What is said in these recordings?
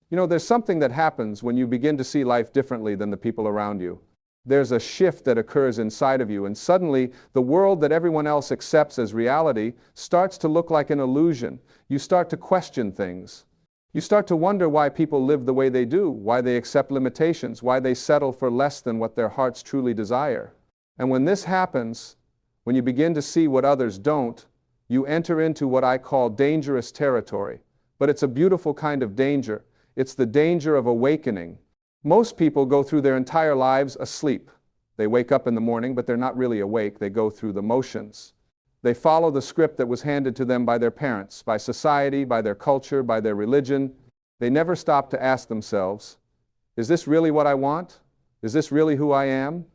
You know, there's something that happens when you begin to see life differently than the people around you. There's a shift that occurs inside of you, and suddenly the world that everyone else accepts as reality starts to look like an illusion. You start to question things. You start to wonder why people live the way they do, why they accept limitations, why they settle for less than what their hearts truly desire. And when this happens, when you begin to see what others don't, you enter into what I call dangerous territory. But it's a beautiful kind of danger. It's the danger of awakening. Most people go through their entire lives asleep. They wake up in the morning, but they're not really awake. They go through the motions. They follow the script that was handed to them by their parents, by society, by their culture, by their religion. They never stop to ask themselves, is this really what I want? Is this really who I am?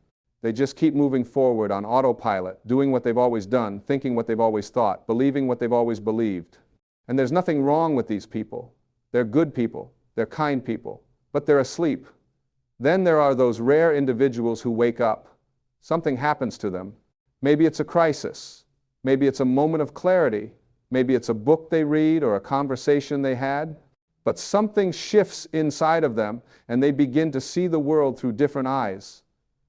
They just keep moving forward on autopilot, doing what they've always done, thinking what they've always thought, believing what they've always believed. And there's nothing wrong with these people. They're good people. They're kind people. But they're asleep. Then there are those rare individuals who wake up. Something happens to them. Maybe it's a crisis. Maybe it's a moment of clarity. Maybe it's a book they read or a conversation they had. But something shifts inside of them, and they begin to see the world through different eyes.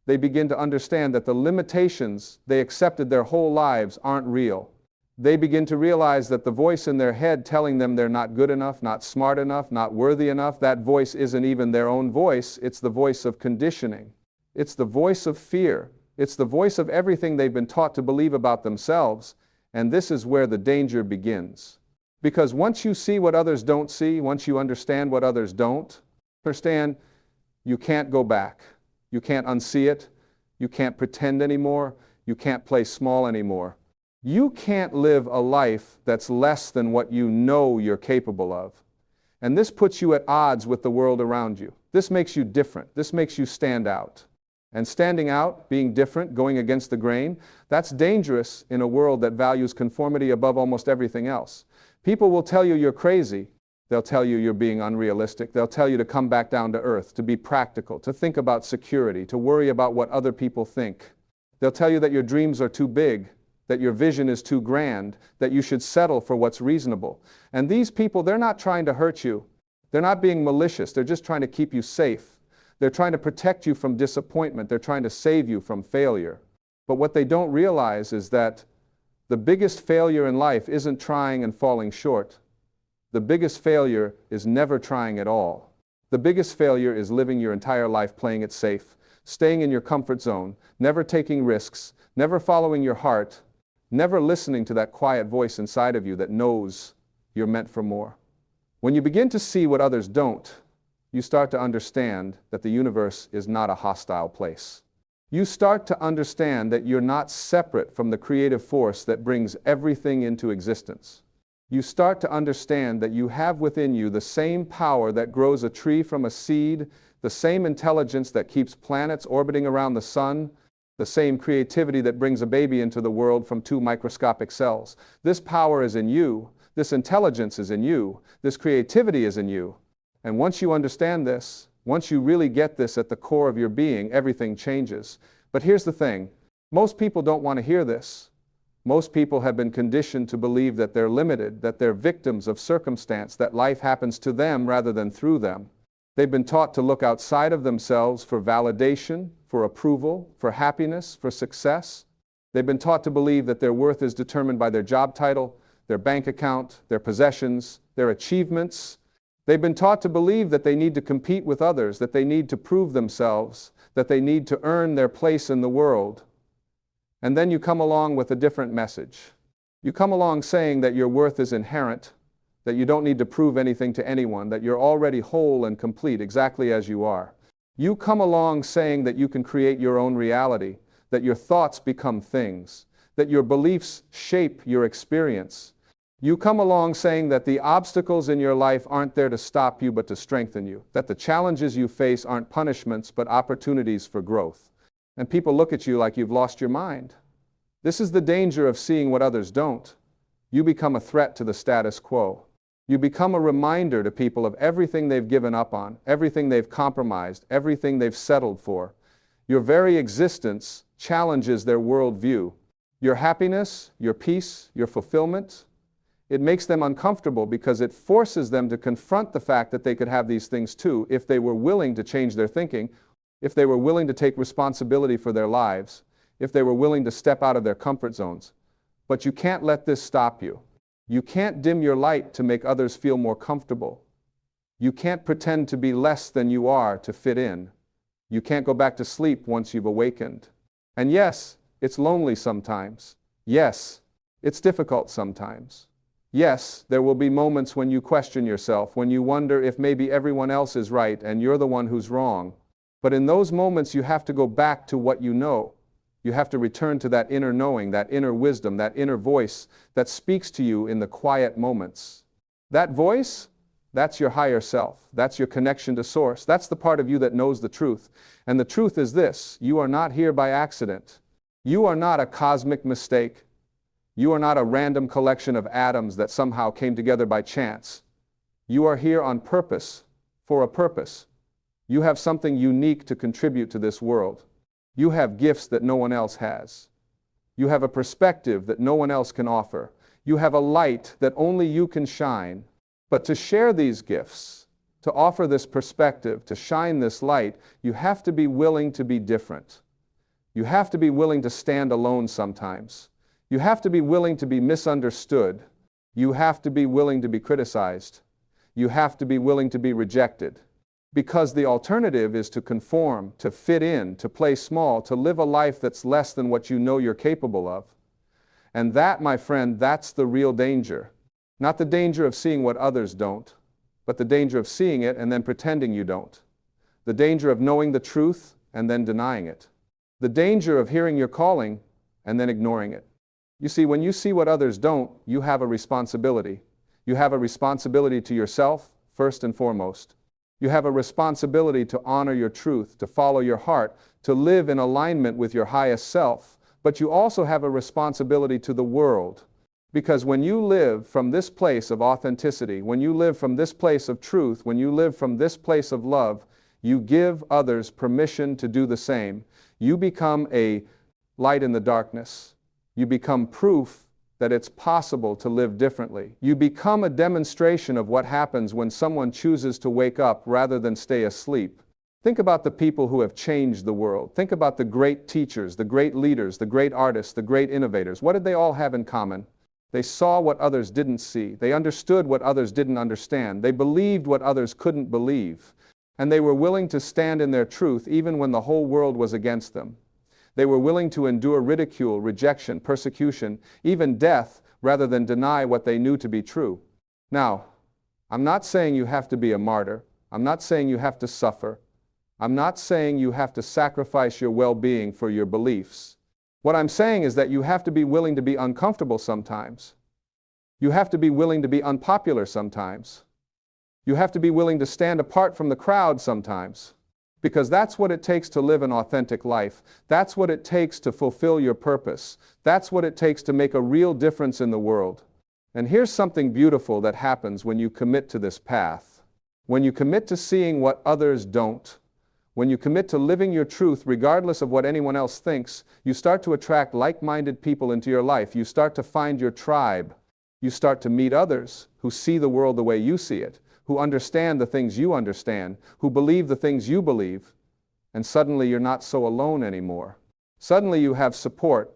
They begin to understand that the limitations they accepted their whole lives aren't real. They begin to realize that the voice in their head telling them they're not good enough, not smart enough, not worthy enough, that voice isn't even their own voice. It's the voice of conditioning. It's the voice of fear. It's the voice of everything they've been taught to believe about themselves. And this is where the danger begins. Because once you see what others don't see, once you understand what others don't understand, you can't go back. You can't unsee it. You can't pretend anymore. You can't play small anymore. You can't live a life that's less than what you know you're capable of. And this puts you at odds with the world around you. This makes you different. This makes you stand out. And standing out, being different, going against the grain, that's dangerous in a world that values conformity above almost everything else. People will tell you you're crazy. They'll tell you you're being unrealistic. They'll tell you to come back down to earth, to be practical, to think about security, to worry about what other people think. They'll tell you that your dreams are too big, that your vision is too grand, that you should settle for what's reasonable. And these people, they're not trying to hurt you. They're not being malicious. They're just trying to keep you safe. They're trying to protect you from disappointment. They're trying to save you from failure. But what they don't realize is that the biggest failure in life isn't trying and falling short. The biggest failure is never trying at all. The biggest failure is living your entire life playing it safe, staying in your comfort zone, never taking risks, never following your heart, never listening to that quiet voice inside of you that knows you're meant for more. When you begin to see what others don't, you start to understand that the universe is not a hostile place. You start to understand that you're not separate from the creative force that brings everything into existence. You start to understand that you have within you the same power that grows a tree from a seed, the same intelligence that keeps planets orbiting around the sun, the same creativity that brings a baby into the world from 2 microscopic cells. This power is in you. This intelligence is in you. This creativity is in you. And once you understand this, once you really get this at the core of your being, everything changes. But here's the thing. Most people don't want to hear this. Most people have been conditioned to believe that they're limited, that they're victims of circumstance, that life happens to them rather than through them. They've been taught to look outside of themselves for validation, for approval, for happiness, for success. They've been taught to believe that their worth is determined by their job title, their bank account, their possessions, their achievements. They've been taught to believe that they need to compete with others, that they need to prove themselves, that they need to earn their place in the world. And then you come along with a different message. You come along saying that your worth is inherent, that you don't need to prove anything to anyone, that you're already whole and complete exactly as you are. You come along saying that you can create your own reality, that your thoughts become things, that your beliefs shape your experience. You come along saying that the obstacles in your life aren't there to stop you but to strengthen you, that the challenges you face aren't punishments but opportunities for growth. And people look at you like you've lost your mind. This is the danger of seeing what others don't. You become a threat to the status quo. You become a reminder to people of everything they've given up on, everything they've compromised, everything they've settled for. Your very existence challenges their worldview. Your happiness, your peace, your fulfillment, It makes them uncomfortable because it forces them to confront the fact that they could have these things too if they were willing to change their thinking, if they were willing to take responsibility for their lives, if they were willing to step out of their comfort zones. But you can't let this stop you. You can't dim your light to make others feel more comfortable. You can't pretend to be less than you are to fit in. You can't go back to sleep once you've awakened. And yes, it's lonely sometimes. Yes, it's difficult sometimes. Yes, there will be moments when you question yourself, when you wonder if maybe everyone else is right and you're the one who's wrong. But in those moments, you have to go back to what you know. You have to return to that inner knowing, that inner wisdom, that inner voice that speaks to you in the quiet moments. That voice, that's your higher self. That's your connection to Source. That's the part of you that knows the truth. And the truth is this: you are not here by accident. You are not a cosmic mistake. You are not a random collection of atoms that somehow came together by chance. You are here on purpose, for a purpose. You have something unique to contribute to this world. You have gifts that no one else has. You have a perspective that no one else can offer. You have a light that only you can shine. But to share these gifts, to offer this perspective, to shine this light, you have to be willing to be different. You have to be willing to stand alone sometimes. You have to be willing to be misunderstood. You have to be willing to be criticized. You have to be willing to be rejected. Because the alternative is to conform, to fit in, to play small, to live a life that's less than what you know you're capable of. And that, my friend, that's the real danger. Not the danger of seeing what others don't, but the danger of seeing it and then pretending you don't. The danger of knowing the truth and then denying it. The danger of hearing your calling and then ignoring it. You see, when you see what others don't, you have a responsibility. You have a responsibility to yourself, first and foremost. You have a responsibility to honor your truth, to follow your heart, to live in alignment with your highest self. But you also have a responsibility to the world. Because when you live from this place of authenticity, when you live from this place of truth, when you live from this place of love, you give others permission to do the same. You become a light in the darkness. You become proof that it's possible to live differently. You become a demonstration of what happens when someone chooses to wake up rather than stay asleep. Think about the people who have changed the world. Think about the great teachers, the great leaders, the great artists, the great innovators. What did they all have in common? They saw what others didn't see. They understood what others didn't understand. They believed what others couldn't believe. And they were willing to stand in their truth even when the whole world was against them. They were willing to endure ridicule, rejection, persecution, even death, rather than deny what they knew to be true. Now, I'm not saying you have to be a martyr. I'm not saying you have to suffer. I'm not saying you have to sacrifice your well-being for your beliefs. What I'm saying is that you have to be willing to be uncomfortable sometimes. You have to be willing to be unpopular sometimes. You have to be willing to stand apart from the crowd sometimes. Because that's what it takes to live an authentic life. That's what it takes to fulfill your purpose. That's what it takes to make a real difference in the world. And here's something beautiful that happens when you commit to this path. When you commit to seeing what others don't, when you commit to living your truth regardless of what anyone else thinks, you start to attract like-minded people into your life. You start to find your tribe. You start to meet others who see the world the way you see it, who understand the things you understand, who believe the things you believe, and suddenly you're not so alone anymore. Suddenly you have support.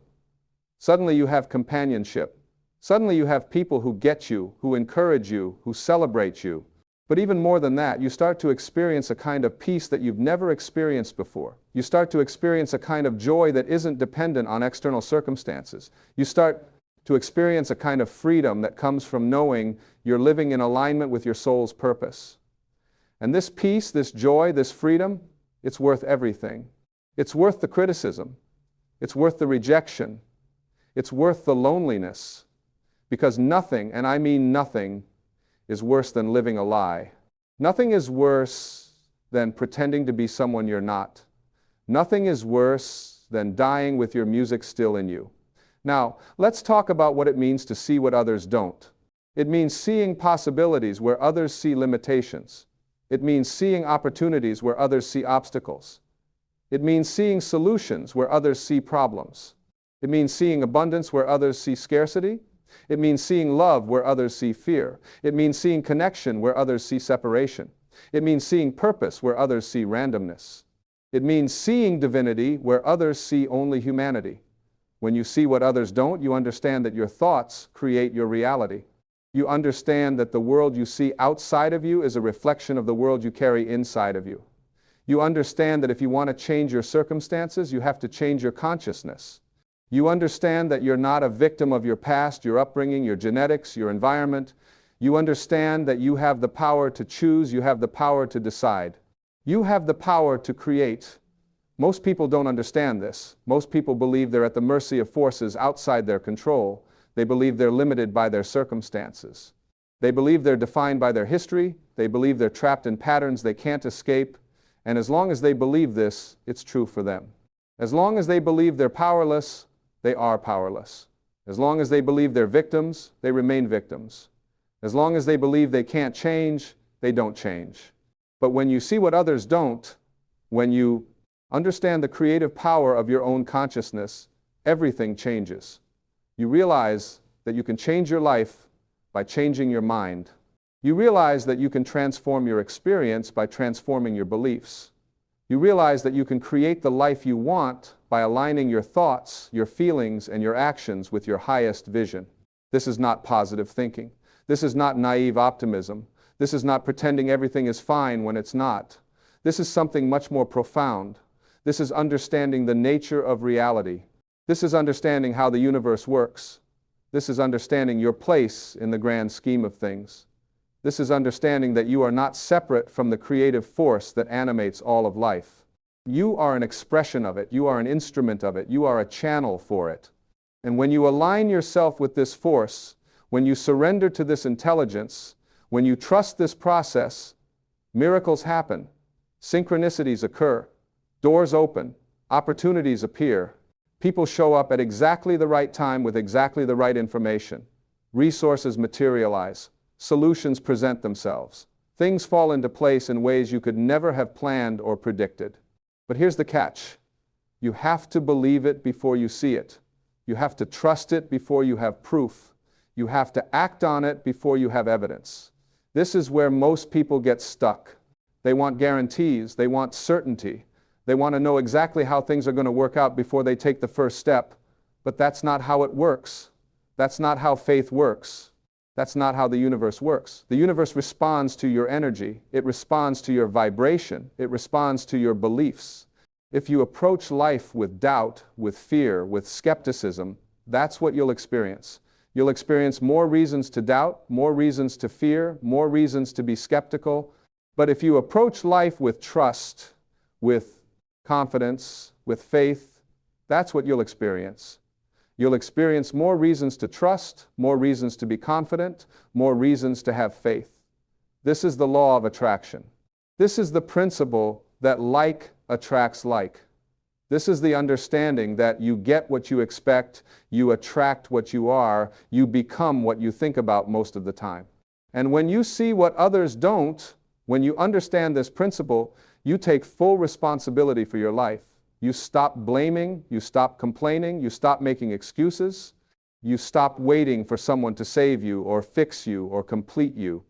Suddenly you have companionship. Suddenly you have people who get you, who encourage you, who celebrate you. But even more than that, you start to experience a kind of peace that you've never experienced before. You start to experience a kind of joy that isn't dependent on external circumstances. You start to experience a kind of freedom that comes from knowing you're living in alignment with your soul's purpose. And this peace, this joy, this freedom, it's worth everything. It's worth the criticism. It's worth the rejection. It's worth the loneliness. Because nothing, and I mean nothing, is worse than living a lie. Nothing is worse than pretending to be someone you're not. Nothing is worse than dying with your music still in you. Now, let's talk about what it means to see what others don't. It means seeing possibilities where others see limitations. It means seeing opportunities where others see obstacles. It means seeing solutions where others see problems. It means seeing abundance where others see scarcity. It means seeing love where others see fear. It means seeing connection where others see separation. It means seeing purpose where others see randomness. It means seeing divinity where others see only humanity. When you see what others don't, you understand that your thoughts create your reality. You understand that the world you see outside of you is a reflection of the world you carry inside of you. You understand that if you want to change your circumstances, you have to change your consciousness. You understand that you're not a victim of your past, your upbringing, your genetics, your environment. You understand that you have the power to choose, you have the power to decide. You have the power to create. Most people don't understand this. Most people believe they're at the mercy of forces outside their control. They believe they're limited by their circumstances. They believe they're defined by their history. They believe they're trapped in patterns they can't escape. And as long as they believe this, it's true for them. As long as they believe they're powerless, they are powerless. As long as they believe they're victims, they remain victims. As long as they believe they can't change, they don't change. But when you see what others don't, when you understand the creative power of your own consciousness, everything changes. You realize that you can change your life by changing your mind. You realize that you can transform your experience by transforming your beliefs. You realize that you can create the life you want by aligning your thoughts, your feelings, and your actions with your highest vision. This is not positive thinking. This is not naive optimism. This is not pretending everything is fine when it's not. This is something much more profound. This is understanding the nature of reality. This is understanding how the universe works. This is understanding your place in the grand scheme of things. This is understanding that you are not separate from the creative force that animates all of life. You are an expression of it. You are an instrument of it. You are a channel for it. And when you align yourself with this force, when you surrender to this intelligence, when you trust this process, miracles happen, synchronicities occur, doors open, opportunities appear, people show up at exactly the right time with exactly the right information, resources materialize, solutions present themselves, things fall into place in ways you could never have planned or predicted. But here's the catch. You have to believe it before you see it. You have to trust it before you have proof. You have to act on it before you have evidence. This is where most people get stuck. They want guarantees. They want certainty. They want to know exactly how things are going to work out before they take the first step. But that's not how it works. That's not how faith works. That's not how the universe works. The universe responds to your energy. It responds to your vibration. It responds to your beliefs. If you approach life with doubt, with fear, with skepticism, that's what you'll experience. You'll experience more reasons to doubt, more reasons to fear, more reasons to be skeptical. But if you approach life with trust, with confidence, with faith, that's what you'll experience. You'll experience more reasons to trust, more reasons to be confident, more reasons to have faith. This is the law of attraction. This is the principle that like attracts like. This is the understanding that you get what you expect, you attract what you are, you become what you think about most of the time. And when you see what others don't, when you understand this principle, you take full responsibility for your life. You stop blaming, you stop complaining, you stop making excuses, you stop waiting for someone to save you or fix you or complete you.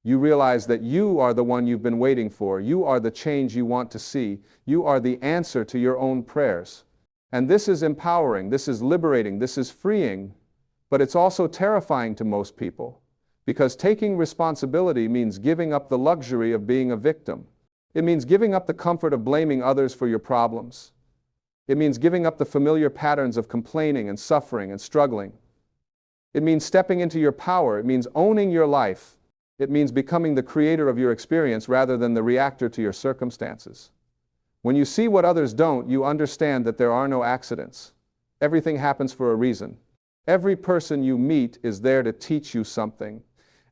You realize that you are the one you've been waiting for. You are the change you want to see. You are the answer to your own prayers. And this is empowering, this is liberating, this is freeing, but it's also terrifying to most people because taking responsibility means giving up the luxury of being a victim. It means giving up the comfort of blaming others for your problems. It means giving up the familiar patterns of complaining and suffering and struggling. It means stepping into your power. It means owning your life. It means becoming the creator of your experience rather than the reactor to your circumstances. When you see what others don't, you understand that there are no accidents. Everything happens for a reason. Every person you meet is there to teach you something.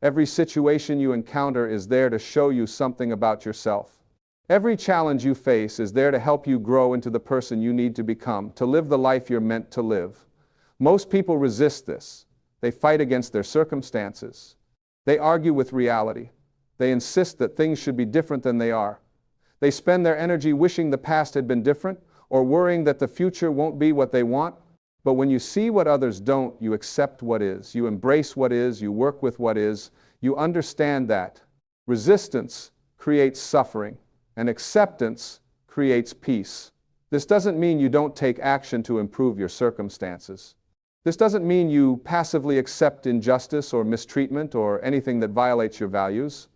Every situation you encounter is there to show you something about yourself. Every challenge you face is there to help you grow into the person you need to become, to live the life you're meant to live. Most people resist this. They fight against their circumstances. They argue with reality. They insist that things should be different than they are. They spend their energy wishing the past had been different or worrying that the future won't be what they want. But when you see what others don't, you accept what is. You embrace what is, you work with what is, you understand that resistance creates suffering, and acceptance creates peace. This doesn't mean you don't take action to improve your circumstances. This doesn't mean you passively accept injustice or mistreatment or anything that violates your values.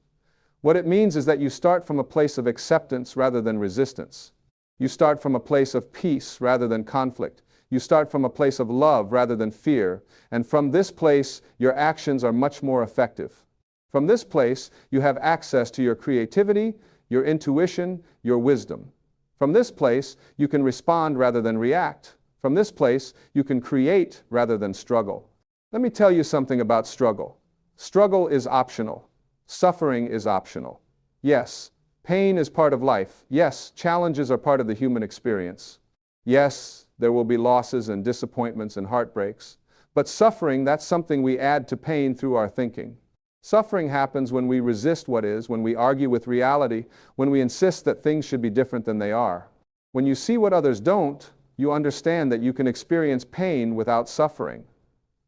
What it means is that you start from a place of acceptance rather than resistance. You start from a place of peace rather than conflict. You start from a place of love rather than fear. And from this place, your actions are much more effective. From this place, you have access to your creativity, your intuition, your wisdom. From this place, you can respond rather than react. From this place, you can create rather than struggle. Let me tell you something about struggle. Struggle is optional. Suffering is optional. Yes, pain is part of life. Yes, challenges are part of the human experience. Yes, there will be losses and disappointments and heartbreaks. But suffering, that's something we add to pain through our thinking. Suffering happens when we resist what is, when we argue with reality, when we insist that things should be different than they are. When you see what others don't, you understand that you can experience pain without suffering.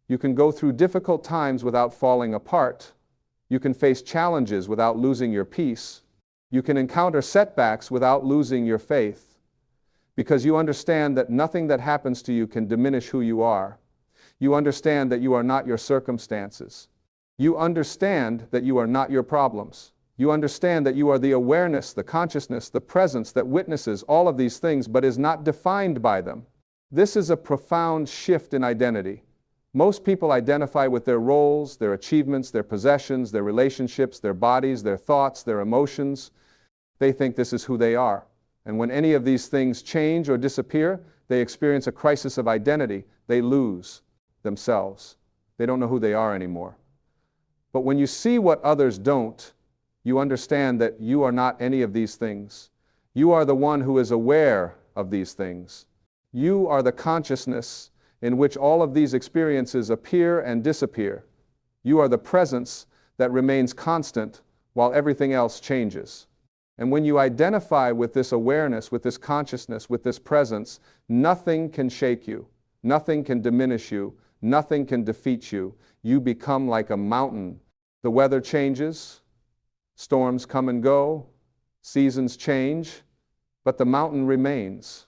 You can go through difficult times without falling apart. You can face challenges without losing your peace. You can encounter setbacks without losing your faith. Because you understand that nothing that happens to you can diminish who you are. You understand that you are not your circumstances. You understand that you are not your problems. You understand that you are the awareness, the consciousness, the presence that witnesses all of these things but is not defined by them. This is a profound shift in identity. Most people identify with their roles, their achievements, their possessions, their relationships, their bodies, their thoughts, their emotions. They think this is who they are. And when any of these things change or disappear, they experience a crisis of identity. They lose themselves. They don't know who they are anymore. But when you see what others don't, you understand that you are not any of these things. You are the one who is aware of these things. You are the consciousness in which all of these experiences appear and disappear. You are the presence that remains constant while everything else changes. And when you identify with this awareness, with this consciousness, with this presence, nothing can shake you. Nothing can diminish you. Nothing can defeat you. You become like a mountain. The weather changes. Storms come and go, seasons change, but the mountain remains.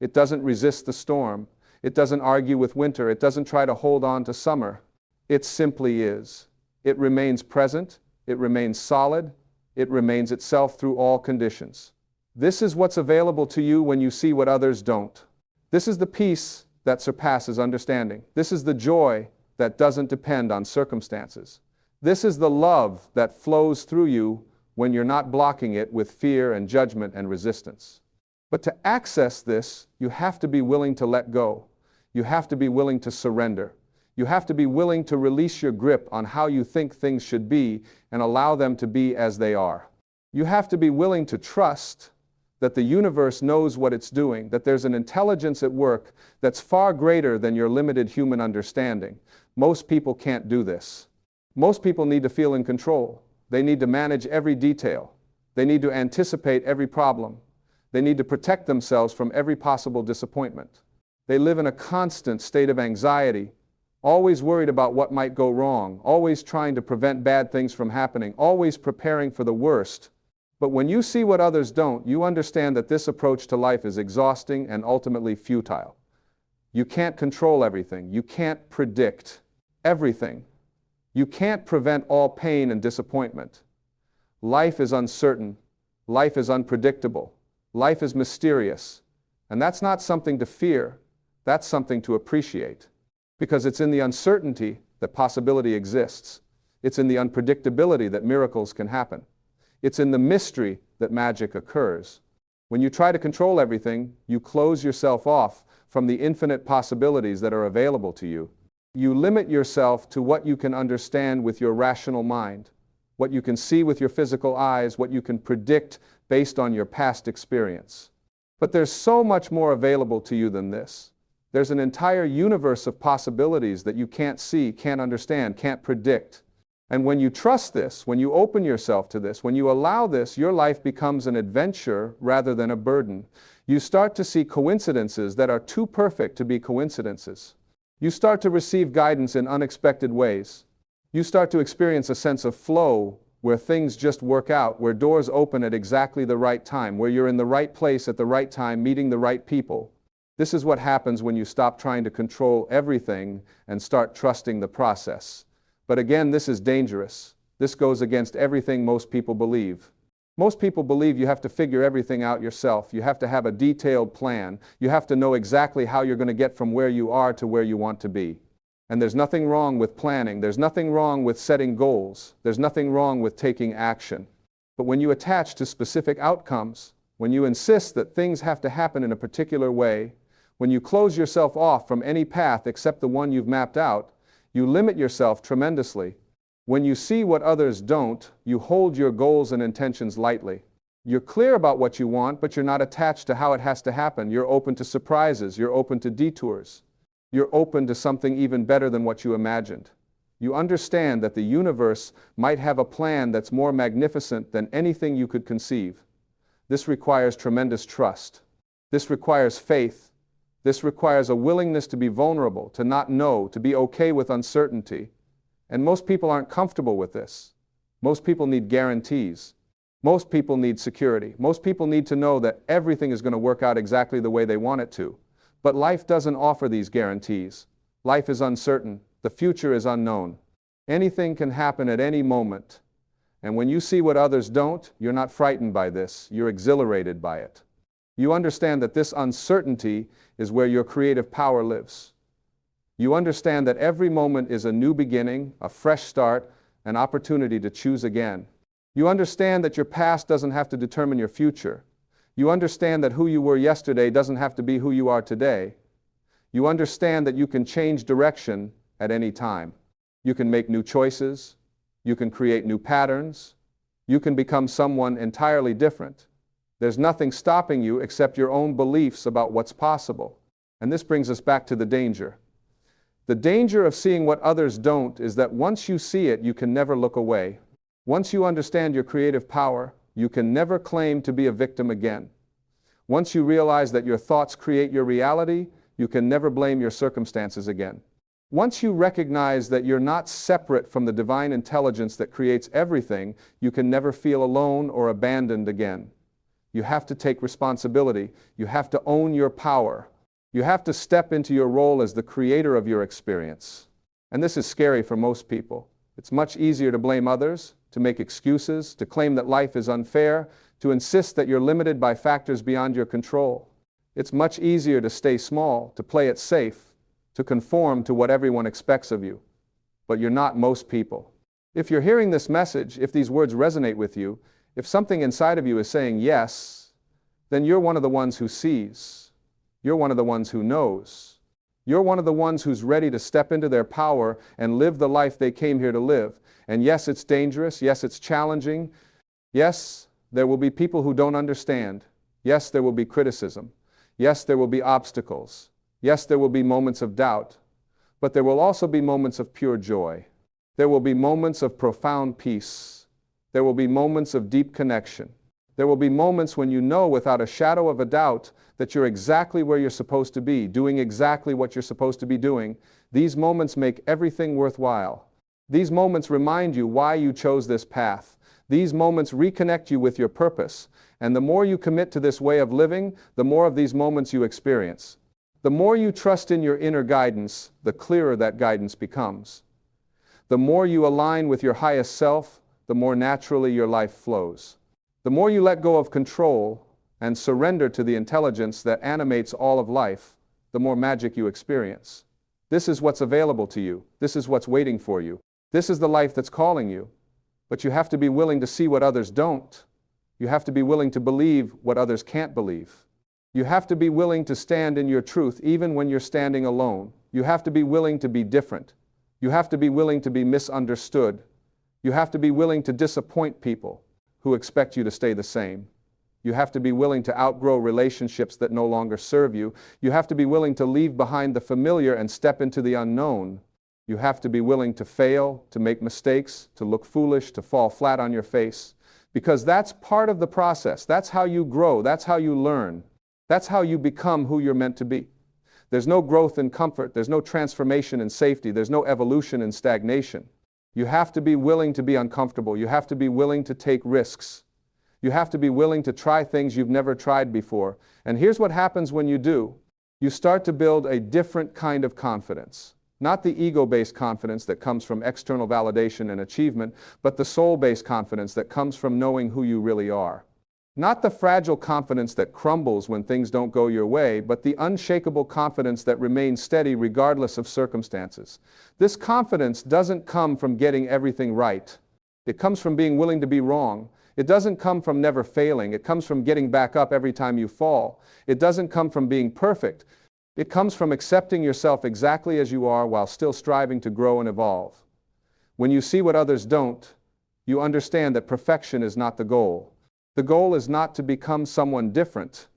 It doesn't resist the storm. It doesn't argue with winter. It doesn't try to hold on to summer. It simply is. It remains present. It remains solid. It remains itself through all conditions. This is what's available to you when you see what others don't. This is the peace that surpasses understanding. This is the joy that doesn't depend on circumstances. This is the love that flows through you when you're not blocking it with fear and judgment and resistance. But to access this, you have to be willing to let go. You have to be willing to surrender. You have to be willing to release your grip on how you think things should be and allow them to be as they are. You have to be willing to trust that the universe knows what it's doing, that there's an intelligence at work that's far greater than your limited human understanding. Most people can't do this. Most people need to feel in control. They need to manage every detail. They need to anticipate every problem. They need to protect themselves from every possible disappointment. They live in a constant state of anxiety, always worried about what might go wrong, always trying to prevent bad things from happening, always preparing for the worst. But when you see what others don't, you understand that this approach to life is exhausting and ultimately futile. You can't control everything. You can't predict everything. You can't prevent all pain and disappointment. Life is uncertain. Life is unpredictable. Life is mysterious. And that's not something to fear. That's something to appreciate. Because it's in the uncertainty that possibility exists. It's in the unpredictability that miracles can happen. It's in the mystery that magic occurs. When you try to control everything, you close yourself off from the infinite possibilities that are available to you. You limit yourself to what you can understand with your rational mind, what you can see with your physical eyes, what you can predict based on your past experience. But there's so much more available to you than this. There's an entire universe of possibilities that you can't see, can't understand, can't predict. And when you trust this, when you open yourself to this, when you allow this, your life becomes an adventure rather than a burden. You start to see coincidences that are too perfect to be coincidences. You start to receive guidance in unexpected ways. You start to experience a sense of flow where things just work out, where doors open at exactly the right time, where you're in the right place at the right time, meeting the right people. This is what happens when you stop trying to control everything and start trusting the process. But again, this is dangerous. This goes against everything most people believe. Most people believe you have to figure everything out yourself. You have to have a detailed plan. You have to know exactly how you're going to get from where you are to where you want to be. And there's nothing wrong with planning. There's nothing wrong with setting goals. There's nothing wrong with taking action. But when you attach to specific outcomes, when you insist that things have to happen in a particular way, when you close yourself off from any path except the one you've mapped out, you limit yourself tremendously. When you see what others don't, you hold your goals and intentions lightly. You're clear about what you want, but you're not attached to how it has to happen. You're open to surprises. You're open to detours. You're open to something even better than what you imagined. You understand that the universe might have a plan that's more magnificent than anything you could conceive. This requires tremendous trust. This requires faith. This requires a willingness to be vulnerable, to not know, to be okay with uncertainty. And most people aren't comfortable with this. Most people need guarantees. Most people need security. Most people need to know that everything is going to work out exactly the way they want it to. But life doesn't offer these guarantees. Life is uncertain. The future is unknown. Anything can happen at any moment. And when you see what others don't, you're not frightened by this. You're exhilarated by it. You understand that this uncertainty is where your creative power lives. You understand that every moment is a new beginning, a fresh start, an opportunity to choose again. You understand that your past doesn't have to determine your future. You understand that who you were yesterday doesn't have to be who you are today. You understand that you can change direction at any time. You can make new choices. You can create new patterns. You can become someone entirely different. There's nothing stopping you except your own beliefs about what's possible. And this brings us back to the danger. The danger of seeing what others don't is that once you see it, you can never look away. Once you understand your creative power, you can never claim to be a victim again. Once you realize that your thoughts create your reality, you can never blame your circumstances again. Once you recognize that you're not separate from the divine intelligence that creates everything, you can never feel alone or abandoned again. You have to take responsibility. You have to own your power. You have to step into your role as the creator of your experience. And this is scary for most people. It's much easier to blame others, to make excuses, to claim that life is unfair, to insist that you're limited by factors beyond your control. It's much easier to stay small, to play it safe, to conform to what everyone expects of you. But you're not most people. If you're hearing this message, if these words resonate with you, if something inside of you is saying yes, then you're one of the ones who sees. You're one of the ones who knows. You're one of the ones who's ready to step into their power and live the life they came here to live. And yes, it's dangerous. Yes, it's challenging. Yes, there will be people who don't understand. Yes, there will be criticism. Yes, there will be obstacles. Yes, there will be moments of doubt. But there will also be moments of pure joy. There will be moments of profound peace. There will be moments of deep connection. There will be moments when you know without a shadow of a doubt that you're exactly where you're supposed to be, doing exactly what you're supposed to be doing. These moments make everything worthwhile. These moments remind you why you chose this path. These moments reconnect you with your purpose. And the more you commit to this way of living, the more of these moments you experience. The more you trust in your inner guidance, the clearer that guidance becomes. The more you align with your highest self, the more naturally your life flows. The more you let go of control and surrender to the intelligence that animates all of life, the more magic you experience. This is what's available to you. This is what's waiting for you. This is the life that's calling you. But you have to be willing to see what others don't. You have to be willing to believe what others can't believe. You have to be willing to stand in your truth even when you're standing alone. You have to be willing to be different. You have to be willing to be misunderstood. You have to be willing to disappoint people who expect you to stay the same. You have to be willing to outgrow relationships that no longer serve you. You have to be willing to leave behind the familiar and step into the unknown. You have to be willing to fail, to make mistakes, to look foolish, to fall flat on your face. Because that's part of the process. That's how you grow. That's how you learn. That's how you become who you're meant to be. There's no growth in comfort. There's no transformation in safety. There's no evolution in stagnation. You have to be willing to be uncomfortable. You have to be willing to take risks. You have to be willing to try things you've never tried before. And here's what happens when you do. You start to build a different kind of confidence. Not the ego-based confidence that comes from external validation and achievement, but the soul-based confidence that comes from knowing who you really are. Not the fragile confidence that crumbles when things don't go your way, but the unshakable confidence that remains steady regardless of circumstances. This confidence doesn't come from getting everything right. It comes from being willing to be wrong. It doesn't come from never failing. It comes from getting back up every time you fall. It doesn't come from being perfect. It comes from accepting yourself exactly as you are while still striving to grow and evolve. When you see what others don't, you understand that perfection is not the goal. The goal is not to become someone different.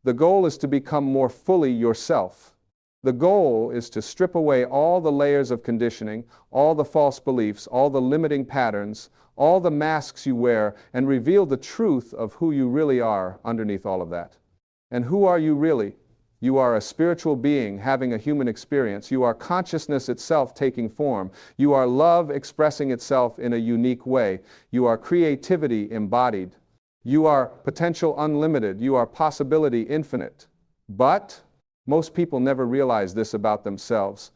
The goal is to become more fully yourself. The goal is to strip away all the layers of conditioning, all the false beliefs, all the limiting patterns, all the masks you wear, and reveal the truth of who you really are underneath all of that. And who are you really? You are a spiritual being having a human experience. You are consciousness itself taking form. You are love expressing itself in a unique way. You are creativity embodied. You are potential unlimited. You are possibility infinite. But most people never realize this about themselves.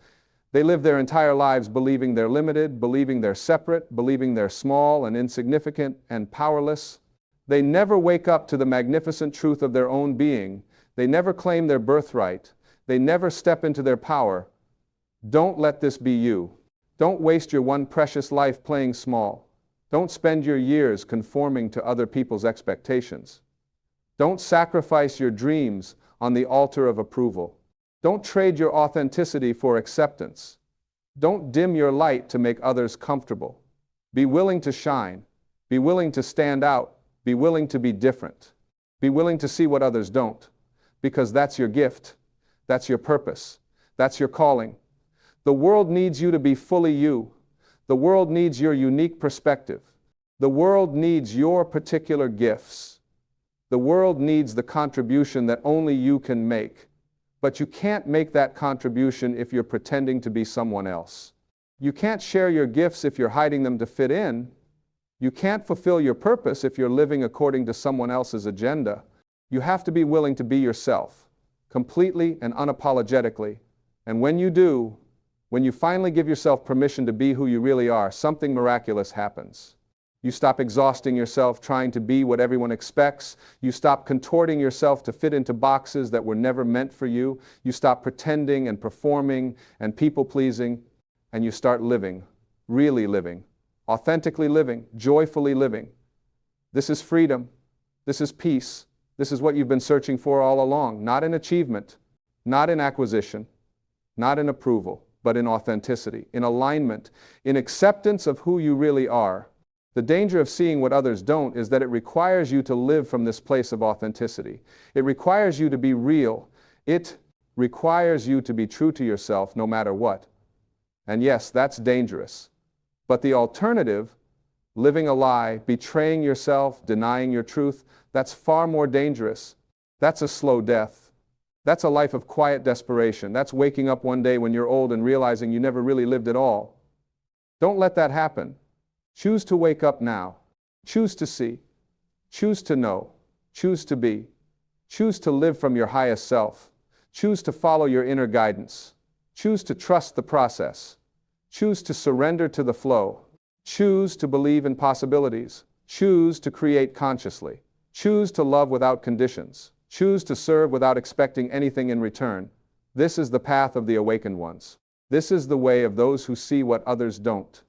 They live their entire lives believing they're limited, believing they're separate, believing they're small and insignificant and powerless. They never wake up to the magnificent truth of their own being. They never claim their birthright. They never step into their power. Don't let this be you. Don't waste your one precious life playing small. Don't spend your years conforming to other people's expectations. Don't sacrifice your dreams on the altar of approval. Don't trade your authenticity for acceptance. Don't dim your light to make others comfortable. Be willing to shine. Be willing to stand out. Be willing to be different. Be willing to see what others don't. Because that's your gift. That's your purpose. That's your calling. The world needs you to be fully you. The world needs your unique perspective. The world needs your particular gifts. The world needs the contribution that only you can make. But you can't make that contribution if you're pretending to be someone else. You can't share your gifts if you're hiding them to fit in. You can't fulfill your purpose if you're living according to someone else's agenda. You have to be willing to be yourself, completely and unapologetically. And when you do, when you finally give yourself permission to be who you really are, something miraculous happens. You stop exhausting yourself trying to be what everyone expects. You stop contorting yourself to fit into boxes that were never meant for you. You stop pretending and performing and people-pleasing, and you start living, really living, authentically living, joyfully living. This is freedom. This is peace. This is what you've been searching for all along, not in achievement, not in acquisition, not in approval, but in authenticity, in alignment, in acceptance of who you really are. The danger of seeing what others don't is that it requires you to live from this place of authenticity. It requires you to be real. It requires you to be true to yourself no matter what. And yes, that's dangerous. But the alternative, living a lie, betraying yourself, denying your truth, that's far more dangerous. That's a slow death. That's a life of quiet desperation. That's waking up one day when you're old and realizing you never really lived at all. Don't let that happen. Choose to wake up now. Choose to see. Choose to know. Choose to be. Choose to live from your highest self. Choose to follow your inner guidance. Choose to trust the process. Choose to surrender to the flow. Choose to believe in possibilities. Choose to create consciously. Choose to love without conditions. Choose to serve without expecting anything in return. This is the path of the awakened ones. This is the way of those who see what others don't.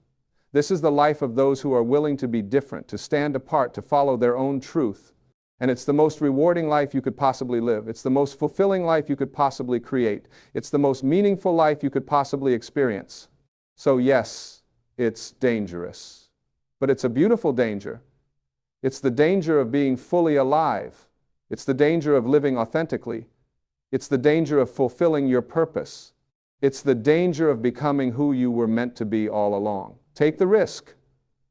This is the life of those who are willing to be different, to stand apart, to follow their own truth. And it's the most rewarding life you could possibly live. It's the most fulfilling life you could possibly create. It's the most meaningful life you could possibly experience. So yes, it's dangerous. But it's a beautiful danger. It's the danger of being fully alive. It's the danger of living authentically. It's the danger of fulfilling your purpose. It's the danger of becoming who you were meant to be all along. Take the risk.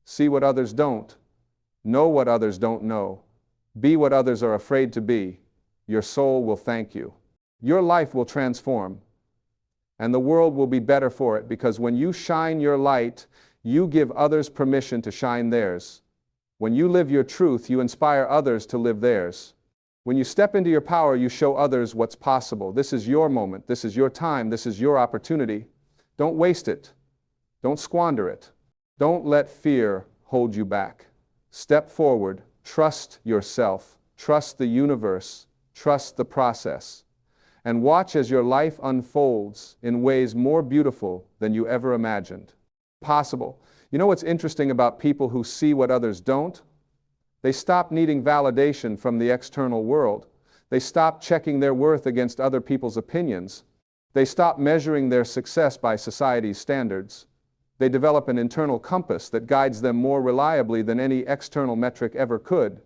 See what others don't. Know what others don't know. Be what others are afraid to be. Your soul will thank you. Your life will transform. And the world will be better for it, because when you shine your light, you give others permission to shine theirs. When you live your truth, you inspire others to live theirs. When you step into your power, you show others what's possible. This is your moment. This is your time. This is your opportunity. Don't waste it. Don't squander it. Don't let fear hold you back. Step forward. Trust yourself. Trust the universe. Trust the process. And watch as your life unfolds in ways more beautiful than you ever imagined. Possible. You know what's interesting about people who see what others don't? They stop needing validation from the external world. They stop checking their worth against other people's opinions. They stop measuring their success by society's standards. They develop an internal compass that guides them more reliably than any external metric ever could.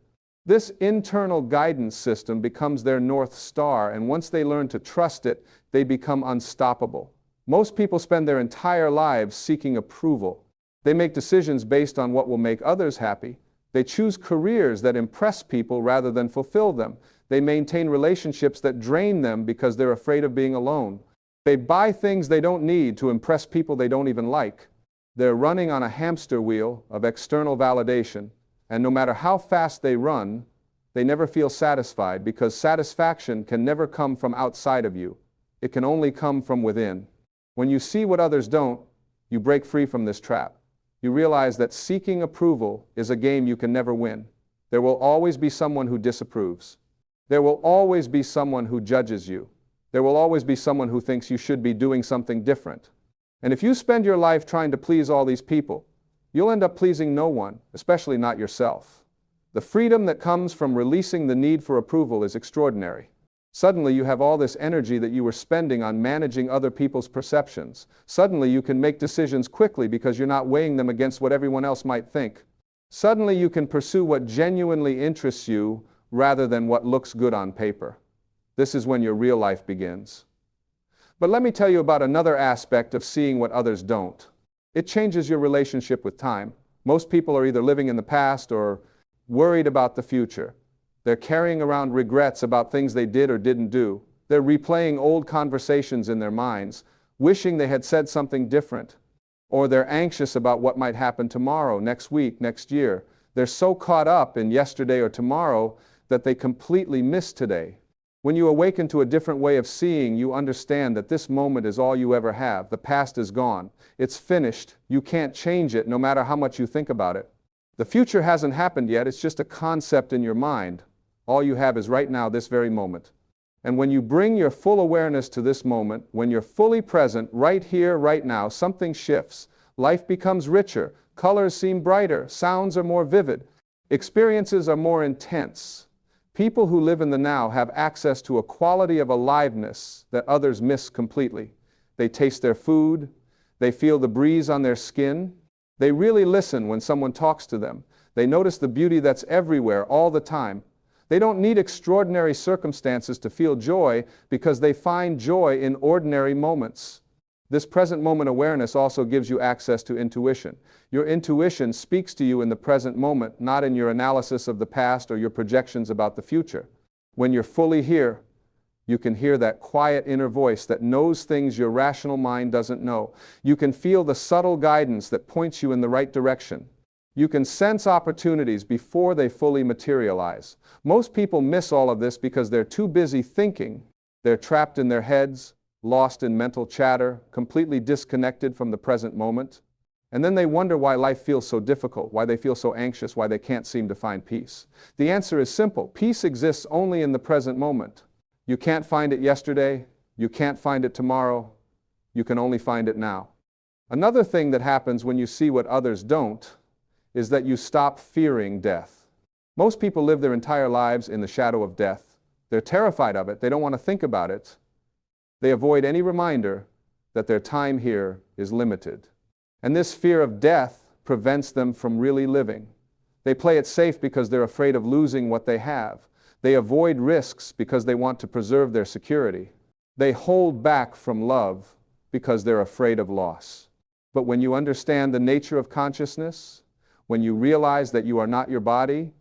This internal guidance system becomes their North Star, and once they learn to trust it, they become unstoppable. Most people spend their entire lives seeking approval. They make decisions based on what will make others happy. They choose careers that impress people rather than fulfill them. They maintain relationships that drain them because they're afraid of being alone. They buy things they don't need to impress people they don't even like. They're running on a hamster wheel of external validation, and no matter how fast they run, they never feel satisfied, because satisfaction can never come from outside of you. It can only come from within. When you see what others don't, you break free from this trap. You realize that seeking approval is a game you can never win. There will always be someone who disapproves. There will always be someone who judges you. There will always be someone who thinks you should be doing something different. And if you spend your life trying to please all these people, you'll end up pleasing no one, especially not yourself. The freedom that comes from releasing the need for approval is extraordinary. Suddenly you have all this energy that you were spending on managing other people's perceptions. Suddenly you can make decisions quickly because you're not weighing them against what everyone else might think. Suddenly you can pursue what genuinely interests you rather than what looks good on paper. This is when your real life begins. But let me tell you about another aspect of seeing what others don't. It changes your relationship with time. Most people are either living in the past or worried about the future. They're carrying around regrets about things they did or didn't do. They're replaying old conversations in their minds, wishing they had said something different. Or they're anxious about what might happen tomorrow, next week, next year. They're so caught up in yesterday or tomorrow that they completely miss today. When you awaken to a different way of seeing, you understand that this moment is all you ever have. The past is gone. It's finished. You can't change it, no matter how much you think about it. The future hasn't happened yet. It's just a concept in your mind. All you have is right now, this very moment. And when you bring your full awareness to this moment, when you're fully present, right here, right now, something shifts. Life becomes richer. Colors seem brighter. Sounds are more vivid. Experiences are more intense. People who live in the now have access to a quality of aliveness that others miss completely. They taste their food. They feel the breeze on their skin. They really listen when someone talks to them. They notice the beauty that's everywhere all the time. They don't need extraordinary circumstances to feel joy, because they find joy in ordinary moments. This present moment awareness also gives you access to intuition. Your intuition speaks to you in the present moment, not in your analysis of the past or your projections about the future. When you're fully here, you can hear that quiet inner voice that knows things your rational mind doesn't know. You can feel the subtle guidance that points you in the right direction. You can sense opportunities before they fully materialize. Most people miss all of this because they're too busy thinking. They're trapped in their heads, lost in mental chatter, completely disconnected from the present moment. And then they wonder why life feels so difficult, why they feel so anxious, why they can't seem to find peace. The answer is simple. Peace exists only in the present moment. You can't find it yesterday. You can't find it tomorrow. You can only find it now. Another thing that happens when you see what others don't is that you stop fearing death. Most people live their entire lives in the shadow of death. They're terrified of it. They don't want to think about it. They avoid any reminder that their time here is limited. And this fear of death prevents them from really living. They play it safe because they're afraid of losing what they have. They avoid risks because they want to preserve their security. They hold back from love because they're afraid of loss. But when you understand the nature of consciousness, when you realize that you are not your body,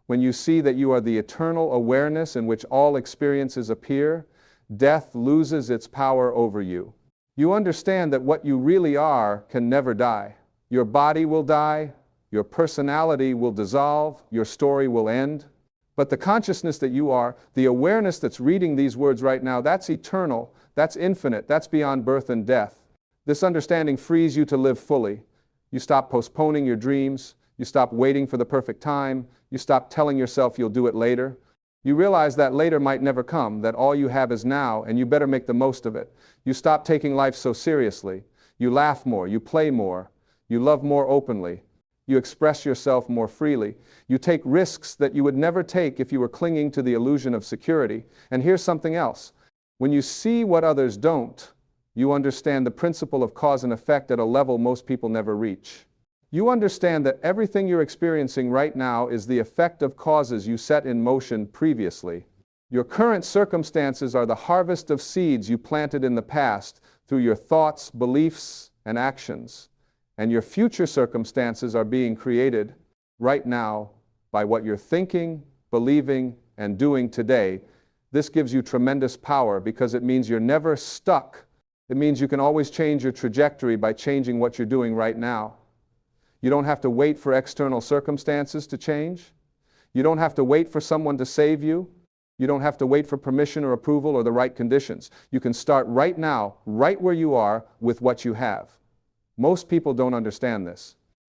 when you see that you are the eternal awareness in which all experiences appear, death loses its power over you. You understand that what you really are can never die. Your body will die, your personality will dissolve, your story will end. But the consciousness that you are, the awareness that's reading these words right now, that's eternal, that's infinite, that's beyond birth and death. This understanding frees you to live fully. You stop postponing your dreams, you stop waiting for the perfect time, you stop telling yourself you'll do it later. You realize that later might never come, that all you have is now, and you better make the most of it. You stop taking life so seriously. You laugh more, you play more, you love more openly. You express yourself more freely. You take risks that you would never take if you were clinging to the illusion of security. And here's something else. When you see what others don't, you understand the principle of cause and effect at a level most people never reach. You understand that everything you're experiencing right now is the effect of causes you set in motion previously. Your current circumstances are the harvest of seeds you planted in the past through your thoughts, beliefs, and actions. And your future circumstances are being created right now by what you're thinking, believing, and doing today. This gives you tremendous power because it means you're never stuck. It means you can always change your trajectory by changing what you're doing right now. You don't have to wait for external circumstances to change. You don't have to wait for someone to save you. You don't have to wait for permission or approval or the right conditions. You can start right now, right where you are, with what you have. Most people don't understand this.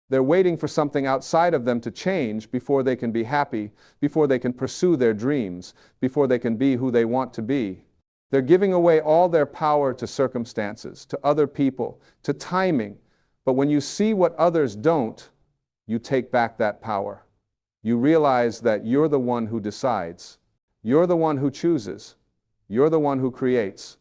They're waiting for something outside of them to change before they can be happy, before they can pursue their dreams, before they can be who they want to be. They're giving away all their power to circumstances, to other people, to timing. But when you see what others don't, you take back that power. You realize that you're the one who decides. You're the one who chooses. You're the one who creates.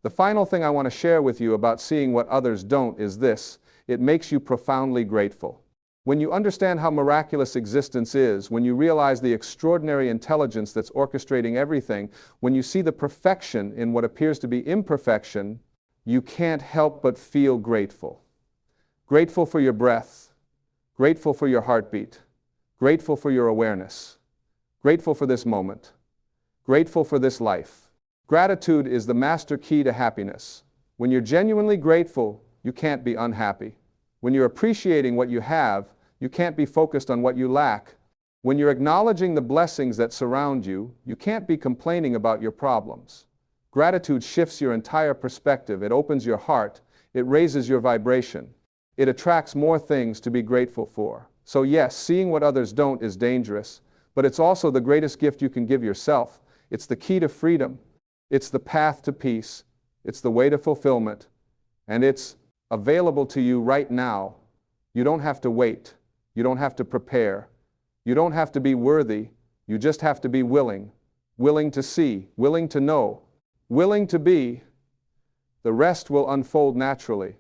The final thing I want to share with you about seeing what others don't is this: it makes you profoundly grateful. When you understand how miraculous existence is, when you realize the extraordinary intelligence that's orchestrating everything, when you see the perfection in what appears to be imperfection, you can't help but feel grateful. Grateful for your breath, grateful for your heartbeat, grateful for your awareness, grateful for this moment, grateful for this life. Gratitude is the master key to happiness. When you're genuinely grateful, you can't be unhappy. When you're appreciating what you have, you can't be focused on what you lack. When you're acknowledging the blessings that surround you, you can't be complaining about your problems. Gratitude shifts your entire perspective. It opens your heart. It raises your vibration. It attracts more things to be grateful for. So yes, seeing what others don't is dangerous, but it's also the greatest gift you can give yourself. It's the key to freedom. It's the path to peace. It's the way to fulfillment. And it's available to you right now. You don't have to wait. You don't have to prepare. You don't have to be worthy. You just have to be willing. Willing to see. Willing to know. Willing to be. The rest will unfold naturally.